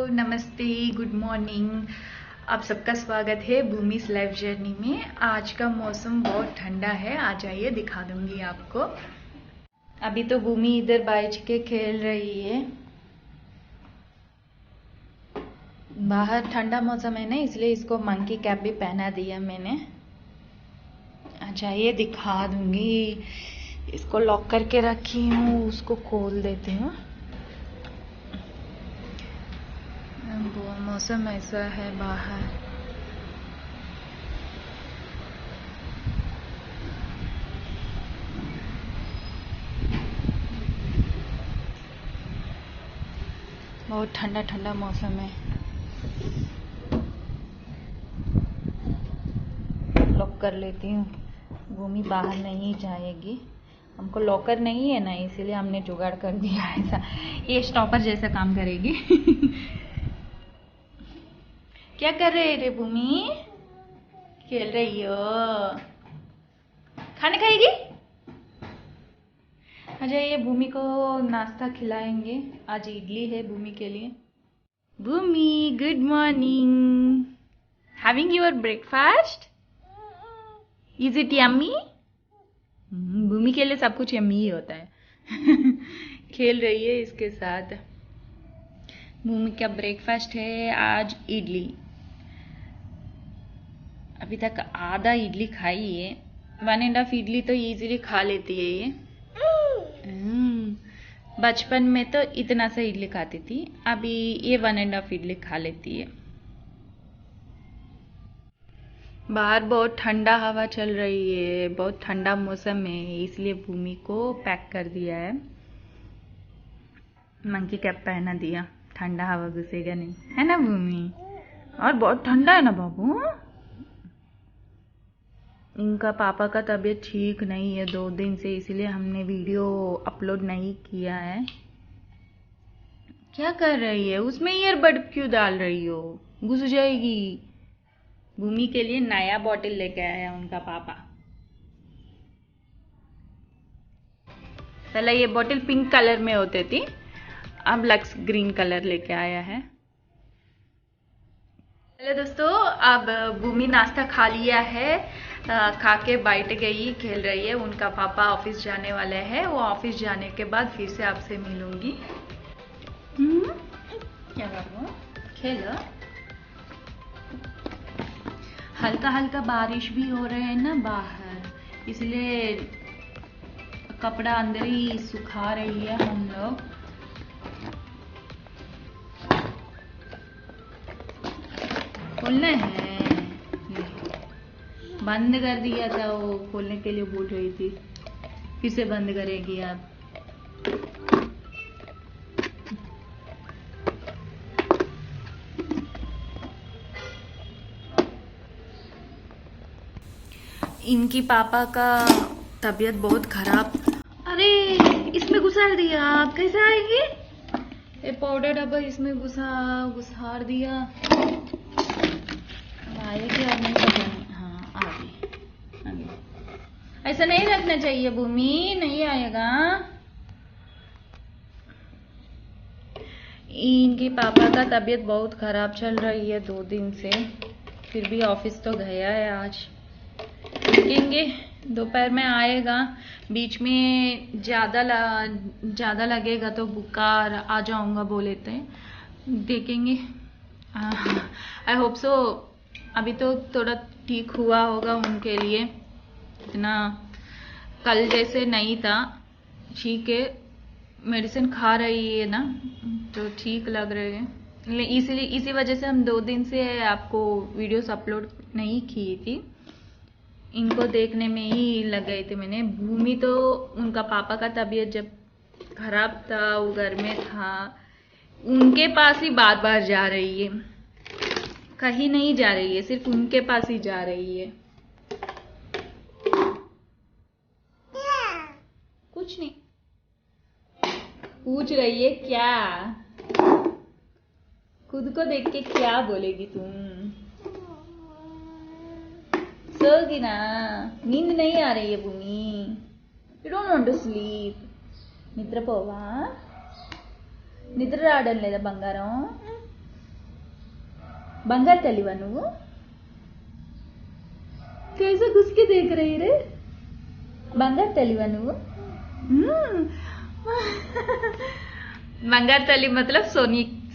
नमस्ते, good morning. आप सबका स्वागत है भूमि's लाइफ जर्नी में। आज का मौसम बहुत ठंडा है, आ जाइए दिखा दूंगी आपको। अभी तो भूमि इधर बैठ के खेल रही है। बाहर ठंडा मौसम है ना, इसलिए इसको मंकी कैप भी पहना दिया मैंने। आ जाइए दिखा दूंगी। इसको लॉक करके रखी हूँ, उसको खोल देती हूँ। मौसम ऐसा है बाहर। बहुत ठंडा ठंडा मौसम है। लॉक कर लेती हूँ, भूमि बाहर नहीं जाएगी। हमको लॉकर नहीं है ना, इसीलिए हमने जुगाड़ कर दिया ऐसा। ये स्टॉपर जैसा काम करेगी। क्या कर रहे रे भूमि? खेल रही हो? खाना खाएगी? अच्छा, ये भूमि को नाश्ता खिलाएंगे। आज इडली है भूमि के लिए। Bhumi, good morning. Having your breakfast? Is it yummy? Bhumi के लिए सब कुछ यम्मी ही होता है। खेल रही है इसके साथ। भूमि का ब्रेकफास्ट है आज इडली। अभी तक आधा इडली खाई है। 1.5 इडली तो इजीली खा लेती है ये। बचपन में तो इतना सा इडली खाती थी, अभी ये 1.5 इडली खा लेती है। बाहर बहुत ठंडा हवा चल रही है, बहुत ठंडा मौसम है, इसलिए भूमि को पैक कर दिया है। मंकी कैप पहना दिया, ठंडा हवा घुसेगा नहीं, है ना भूमि? और बहुत ठंडा है ना बाबू। इनका पापा का तबीयत ठीक नहीं है 2 दिन से, इसलिए हमने वीडियो अपलोड नहीं किया है। क्या कर रही है? उसमें ईयरबड क्यों डाल रही हो? घुस जाएगी। भूमि के लिए नया बॉटल लेके आया उनका पापा। पहले ये बॉटल पिंक कलर में होते थी, अब लक्स ग्रीन कलर लेके आया है। हेलो दोस्तों, अब भूमि नाश्ता खा लिया है। खा के बैठ गई, खेल रही है। उनका पापा ऑफिस जाने वाले हैं, वो ऑफिस जाने के बाद फिर से आपसे मिलूंगी। क्या बाबू? खेलो। हल्का हल्का बारिश भी हो रहा है ना बाहर, इसलिए कपड़ा अंदर ही सुखा रही है हम लोग। खोलना है, बंद कर दिया था, वो खोलने के लिए बोल रही थी, फिर से बंद करेगी आप। इनकी पापा का तबीयत बहुत खराब। अरे इसमें घुसार दिया, आप कैसे आएगी? ये पाउडर डब्बा इसमें घुसार दिया। आएगी और नहीं पता नहीं। हाँ आ गई। ऐसा नहीं रखना चाहिए भूमि, नहीं आएगा। इनकी पापा का तबीयत बहुत खराब चल रही है 2 दिन से, फिर भी ऑफिस तो गया है आज। देखेंगे दोपहर में आएगा। बीच में ज़्यादा लगेगा तो बुखार आ जाऊंगा बोले थे, देखेंगे। I hope so. अभी तो थोड़ा ठीक हुआ होगा उनके लिए, इतना कल जैसे नहीं था। ठीक है, मेडिसिन खा रही है ना, तो ठीक लग रहे हैं। इसलिए इसी वजह से हम 2 दिन से आपको वीडियोस अपलोड नहीं की थी। इनको देखने में ही लग गए थे मैंने। भूमि तो उनका पापा का तबीयत जब खराब था, वो घर में था, उनके पास ही बार बार जा रही है, कहीं नहीं जा रही है, सिर्फ उनके पास ही जा रही है। कुछ नहीं पूछ रही है क्या? खुद को देख के क्या बोलेगी तुम? सोगी ना? नींद नहीं आ रही है Bhumi? You don't want to sleep? నిద్రపోవా? నిద్ర రావడం లేదా బంగారం? బంగారు తల్లివా నువ్వు कैसे घुस के देख रही रे బంగారు తల్లివా నువ్వు బంగారు तली मतलब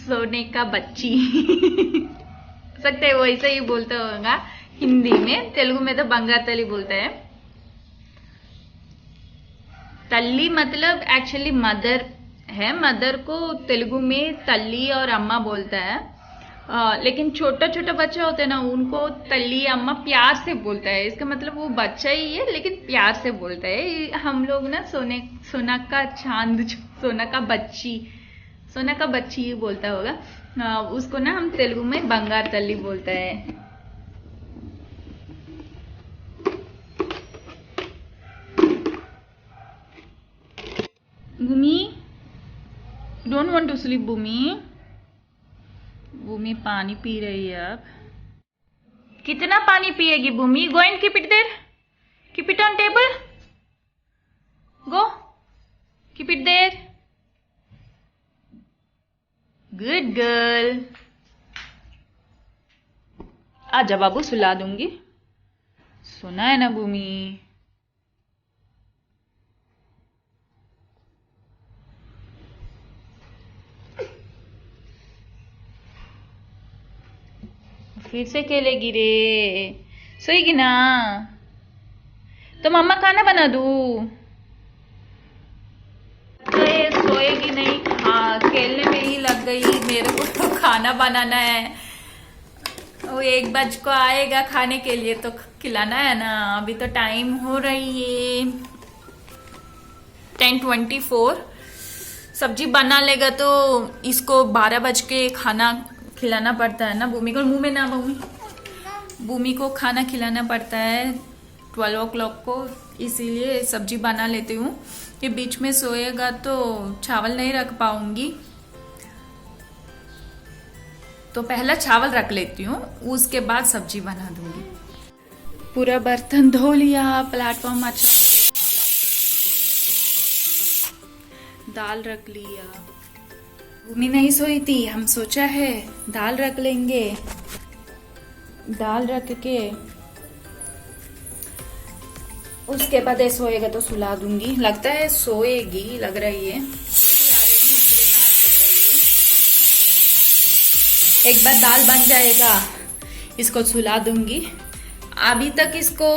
सोने का बच्ची सकते हैं वैसे ही बोलते होगा हिंदी में तेलुगु में तो बंगार तली बोलते हैं तल्ली मतलब एक्चुअली मदर है मदर को तेलुगु में तल्ली और अम्मा बोलता है लेकिन छोटा छोटा बच्चा होता है ना उनको तल्ली अम्मा प्यार से बोलता है इसका मतलब वो बच्चा ही है लेकिन प्यार से बोलता है हम लोग ना सोना का चांद सोना का बच्ची ही बोलता होगा उसको ना हम तेलुगु में बंगार तल्ली बोलता है Bhumi don't want to sleep Bhumi पानी पी रही है अब कितना पानी पिएगी Bhumi go and keep it on table go keep it there good girl आजा बाबू सुला दूंगी सुना है ना भूमि फिर से खेलेगी रे सोएगी ना तो मम्मा खाना बना दूं सोएगी नहीं खेलने में ही लग गई मेरे को तो खाना बनाना है वो 1 बज को आएगा खाने के लिए तो खिलाना है ना अभी तो टाइम हो रही है 10:24 सब्जी बना लेगा तो इसको 12 बज के खाना खिलाना पड़ता है ना भूमि को मुंह में ना भूमि को खाना खिलाना पड़ता है 12 o'clock को इसीलिए सब्जी बना लेती हूँ ये बीच में सोएगा तो चावल नहीं रख पाऊंगी तो पहला चावल रख लेती हूँ उसके बाद सब्जी बना दूंगी पूरा बर्तन धो लिया प्लेटफॉर्म अच्छा हो गया दाल रख लिया भूमि नहीं सोई थी हम सोचा है दाल रख लेंगे दाल रख के उसके बाद सोएगा तो सुला दूंगी लगता है सोएगी लग रही है एक बार दाल बन जाएगा इसको सुला दूंगी अभी तक इसको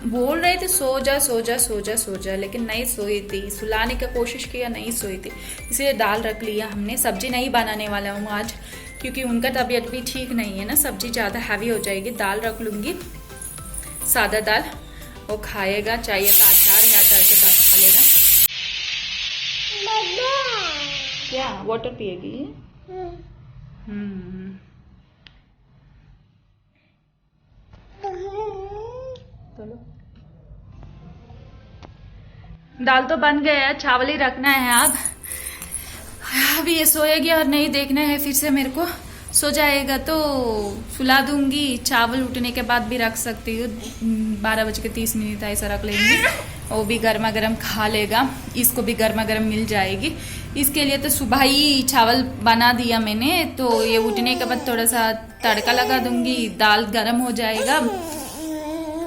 बोल रहे थे सो जा लेकिन नहीं सोई थी सुलाने का कोशिश किया नहीं सोई थी इसलिए दाल रख लिया हमने सब्जी नहीं बनाने वाला हूँ आज क्योंकि उनका तबीयत भी ठीक नहीं है ना सब्जी ज़्यादा हैवी हो जाएगी दाल रख लूँगी सादा दाल वो खाएगा चाहिए था अचार या अचार के साथ खा लेगा क्या वाटर पिएगी चलो दाल तो बन गया है चावल ही रखना है अब ये सोएगी और नहीं देखना है फिर से मेरे को सो जाएगा तो सुला दूंगी चावल उठने के बाद भी रख सकती हूँ 12:30 ऐसा रख लेंगी वो भी गर्मा गर्म खा लेगा इसको भी गर्मा गर्म मिल जाएगी इसके लिए तो सुबह ही चावल बना दिया मैंने तो ये उठने के बाद थोड़ा सा तड़का लगा दूंगी दाल गर्म हो जाएगा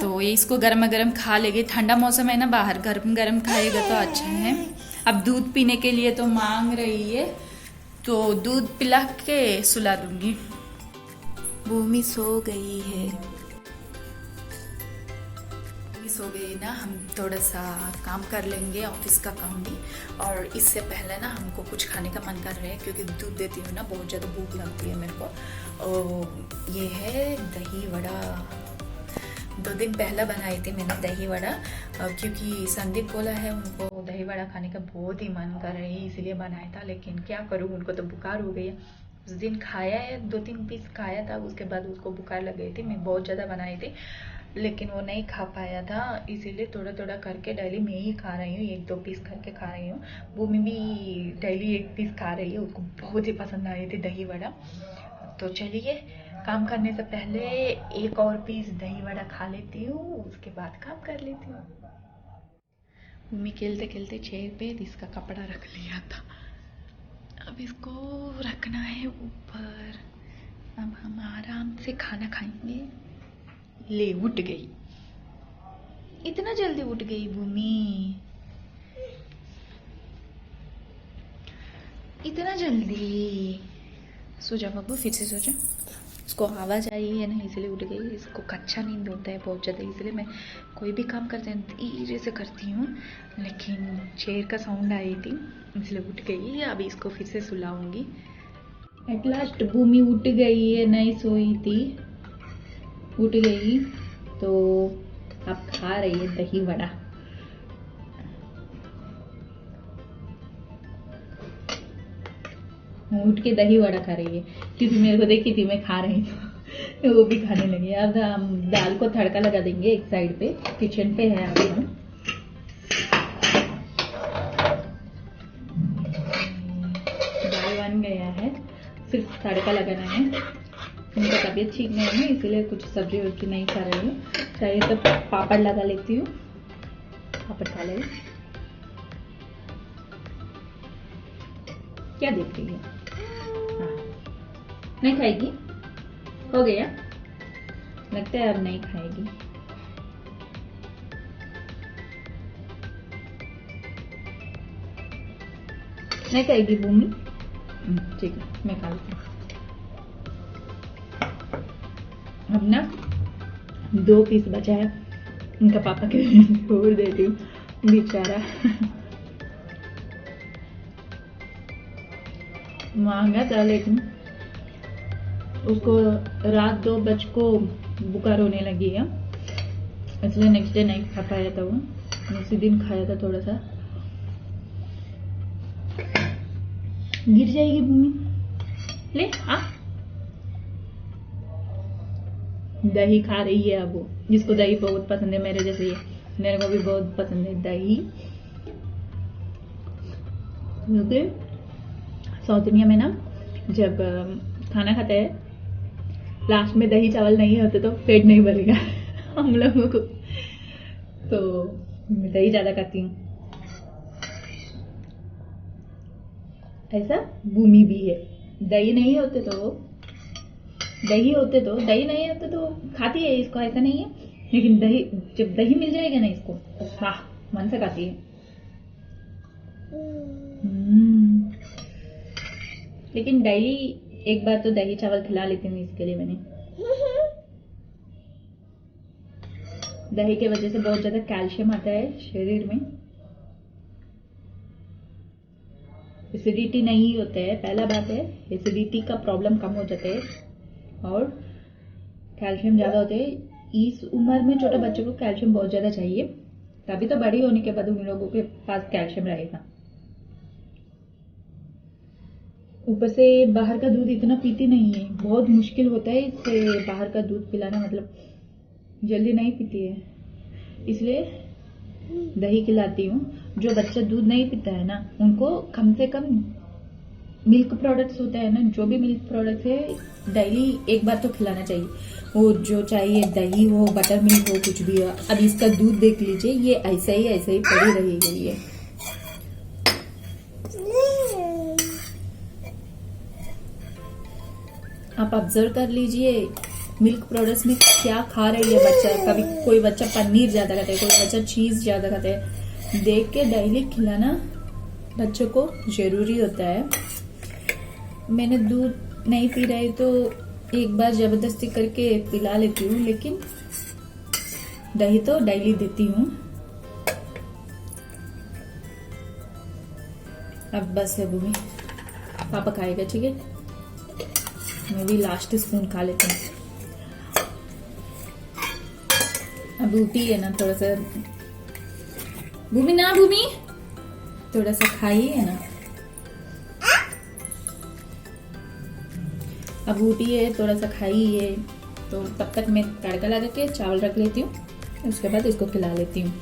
तो ये इसको गर्मा गर्म खा लेगी ठंडा मौसम है ना बाहर गर्म गर्म खाएगा तो अच्छा है अब दूध पीने के लिए तो मांग रही है तो दूध पिला के सुला दूंगी भूमि सो गई है सो गई ना हम थोड़ा सा काम कर लेंगे ऑफिस का काम भी और इससे पहले ना हमको कुछ खाने का मन कर रहा है क्योंकि दूध देती हूँ ना बहुत ज़्यादा भूख लगती है मेरे को और ये है दही वड़ा 2 दिन पहला बनाई थी मैंने दही वड़ा क्योंकि संदीप बोला है उनको दही वड़ा खाने का बहुत ही मन कर रही है इसीलिए बनाया था लेकिन क्या करूँ उनको तो बुखार हो गई है उस दिन खाया है 2-3 पीस खाया था उसके बाद उसको बुखार लग गई थी मैं बहुत ज़्यादा बनाई थी लेकिन वो नहीं खा पाया था इसीलिए थोड़ा थोड़ा करके डेली मैं ही खा रही हूँ 1-2 पीस करके खा रही हूँ भूमि भी डेली 1 पीस खा रही है उसको बहुत ही पसंद आई थी दही वड़ा तो चलिए काम करने से पहले 1 और पीस दही वड़ा खा लेती हूँ उसके बाद काम कर लेती हूँ भूमि खेलते खेलते चेयर पे इसका कपड़ा रख लिया था अब इसको रखना है ऊपर अब हम आराम से खाना खाएंगे। ले उठ गई, इतना जल्दी उठ गई भूमि, इतना जल्दी। सो जा बाबू, फिर से सो जा। इसको आवाज़ आई है ना इसलिए उठ गई। इसको कच्चा नींद होता है बहुत ज़्यादा, इसलिए मैं कोई भी काम करते हैं धीरे से करती हूँ, लेकिन चेयर का साउंड आई थी इसलिए उठ गई। अभी इसको फिर से सुलाऊंगी। एट लास्ट भूमि उठ गई है, नहीं सोई थी, उठ गई तो अब खा रही है दही वड़ा। उठ के दही वड़ा खा रही है क्योंकि मेरे को देखी थी मैं खा रही हूँ वो भी खाने लगी। अब हम दाल को तड़का लगा देंगे एक साइड पे, किचन पे है अभी हम। दाल बन गया है, सिर्फ तड़का लगाना है। उनका तबीयत ठीक नहीं है ना, इसीलिए कुछ सब्जी वब्जी नहीं खा रही हूँ। चाहिए तो पापड़ लगा लेती हूँ, पापड़ खा ले। क्या देख रही है? नहीं खाएगी? हो गया, लगता है अब नहीं खाएगी। नहीं खाएगी भूमि? ठीक है, मैं खा लेती हूँ। अब ना 2 पीस बचा है, इनका पापा के लिए छोड़ देती हूँ, बेचारा महंगा था लेकिन उसको रात 2 बजे को बुखार होने लगी है, इसलिए नेक्स्ट डे नहीं खा पाया था वो। उसी दिन खाया था थोड़ा सा। गिर जाएगी भूमि, ले आ। दही खा रही है अब वो, जिसको दही बहुत पसंद है मेरे जैसे ही, मेरे को भी बहुत पसंद है दही। क्योंकि साउथ इंडिया में ना जब खाना खाते हैं लास्ट में दही चावल नहीं होते तो पेट नहीं भरेगा हम लोगों को, तो मैं दही ज्यादा खाती हूँ। ऐसा भूमि भी है, दही नहीं होते तो दही नहीं होते तो खाती है इसको, ऐसा नहीं है। लेकिन दही, जब दही मिल जाएगा ना इसको, वाह, मन से खाती है। लेकिन डेली एक बार तो दही चावल खिला लेती हूँ इसके लिए मैंने। दही के वजह से बहुत ज्यादा कैल्शियम आता है शरीर में, एसिडिटी नहीं होता है। पहला बात है, एसिडिटी का प्रॉब्लम कम हो जाता है और कैल्शियम ज्यादा होते हैं। इस उम्र में छोटे बच्चों को कैल्शियम बहुत ज्यादा चाहिए, तभी तो बड़ी होने के बाद उन लोगों के पास कैल्शियम रहेगा। ऊपर से बाहर का दूध इतना पीती नहीं है, बहुत मुश्किल होता है इससे बाहर का दूध पिलाना, मतलब जल्दी नहीं पीती है, इसलिए दही खिलाती हूँ। जो बच्चा दूध नहीं पीता है ना, उनको कम से कम मिल्क प्रोडक्ट्स होता है ना, जो भी मिल्क प्रोडक्ट्स है डेली एक बार तो खिलाना चाहिए। वो जो चाहिए, दही हो, बटर मिल्क हो, कुछ भी हो। अब इसका दूध देख लीजिए, ये ऐसा ही पड़ी रही गई है। आप ऑब्जर्व कर लीजिए मिल्क प्रोडक्ट्स में क्या खा रही है बच्चा। कभी कोई बच्चा पनीर ज्यादा खाता है, कोई बच्चा चीज ज्यादा खाता है। देख के डेली खिलाना बच्चों को जरूरी होता है। मैंने दूध नहीं पी रही तो एक बार जबरदस्ती करके पिला लेती हूँ, लेकिन दही तो डेली देती हूँ। अब बस है भूमि, पापा खाएगा, ठीक है? मैं भी लास्ट स्पून खा लेती हूँ। अब उठी है ना, थोड़ा सा भूमि थोड़ा सा खाई है ना। अब उठी है, थोड़ा सा खाई है, तो तब तक मैं तड़का लगा के चावल रख लेती हूँ, उसके बाद इसको खिला लेती हूँ।